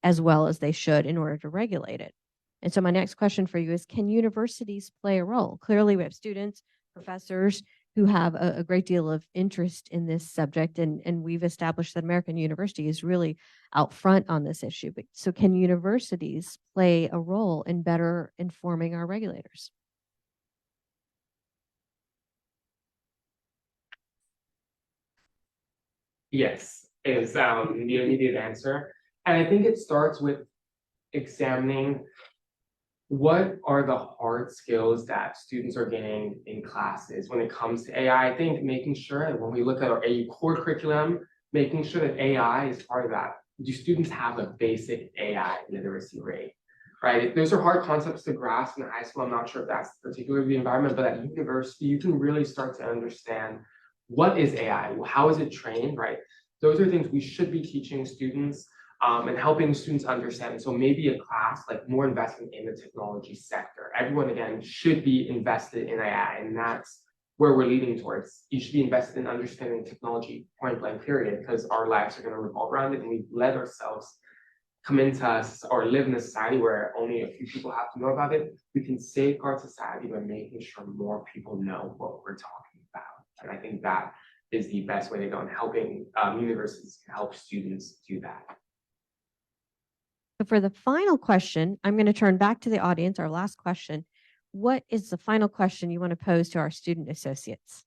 as well as they should in order to regulate it? And so my next question for you is, can universities play a role? Clearly, we have students, professors who have a great deal of interest in this subject, and we've established that American University is really out front on this issue. But so can universities play a role in better informing our regulators? Yes, is the immediate answer. And I think it starts with examining what are the hard skills that students are getting in classes when it comes to AI. I think making sure that when we look at our AU core curriculum, making sure that AI is part of that. Do students have a basic AI literacy rate? Right? Those are hard concepts to grasp in high school. I'm not sure if that's particularly the environment, but at university, you can really start to understand what is AI, how is it trained, right? Those are things we should be teaching students and helping students understand. So maybe a class, like more investment in the technology sector. Everyone, again, should be invested in AI, and that's where we're leading towards. You should be invested in understanding technology, point blank, period, because our lives are going to revolve around it, and we've let ourselves come into us or live in a society where only a few people have to know about it. We can safeguard society by making sure more people know what we're talking about. And I think that is the best way to go, and helping universities can help students do that. So for the final question, I'm going to turn back to the audience, our last question. What is the final question you want to pose to our student associates?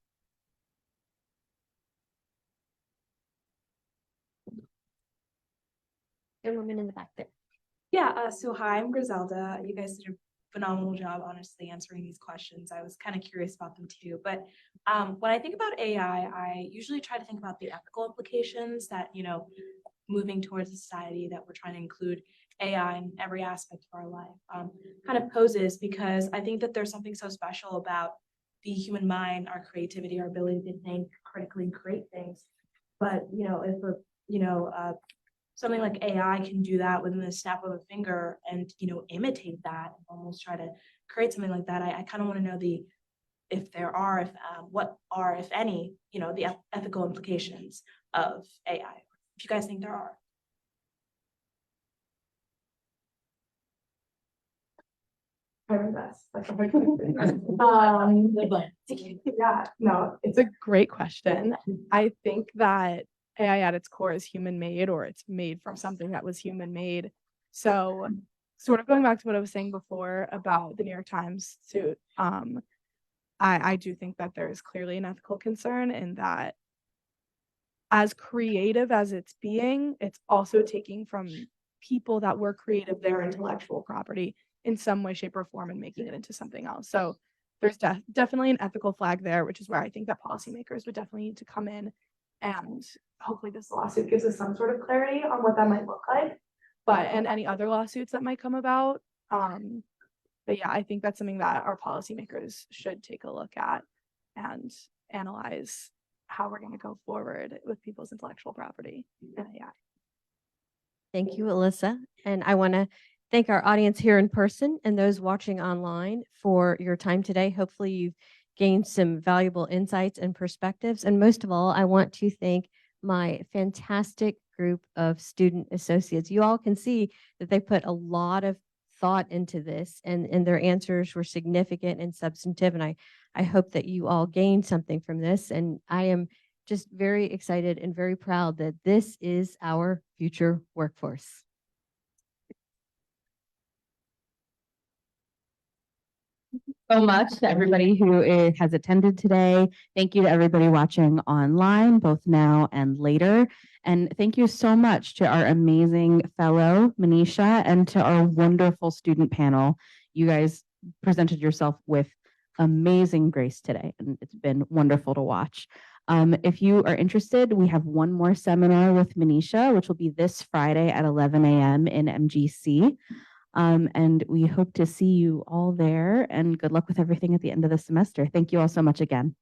The woman in the back there. Yeah, so hi, I'm Griselda. You guys did a phenomenal job, honestly, answering these questions. I was kind of curious about them too. But when I think about AI, I usually try to think about the ethical implications that, moving towards a society that we're trying to include AI in every aspect of our life kind of poses, because I think that there's something so special about the human mind, our creativity, our ability to think critically and create things. But, if something like AI can do that within the snap of a finger and, imitate that, and almost try to create something like that, I kind of want to know what are, if any, the ethical implications of AI. If you guys think there are. It's a great question. I think that AI at its core is human made, or it's made from something that was human made. So sort of going back to what I was saying before about the New York Times suit, I do think that there is clearly an ethical concern in that, as creative as it's being, it's also taking from people that were creative their intellectual property in some way, shape, or form and making it into something else. So there's definitely an ethical flag there, which is where I think that policymakers would definitely need to come in, and hopefully this lawsuit gives us some sort of clarity on what that might look like. And any other lawsuits that might come about. But yeah, I think that's something that our policymakers should take a look at and analyze how we're going to go forward with people's intellectual property and AI. Thank you, Alyssa. And I want to thank our audience here in person and those watching online for your time today. Hopefully you've gained some valuable insights and perspectives. And most of all, I want to thank my fantastic group of student associates. You all can see that they put a lot of thought into this, and their answers were significant and substantive. And I hope that you all gained something from this. And I am just very excited and very proud that this is our future workforce. So much to everybody who has attended today. Thank you to everybody watching online, both now and later. And thank you so much to our amazing fellow, Manisha, and to our wonderful student panel. You guys presented yourself with amazing grace today, and it's been wonderful to watch. If you are interested, we have one more seminar with Manisha, which will be this Friday at 11 a.m. in MGC. And we hope to see you all there, and good luck with everything at the end of the semester. Thank you all so much again.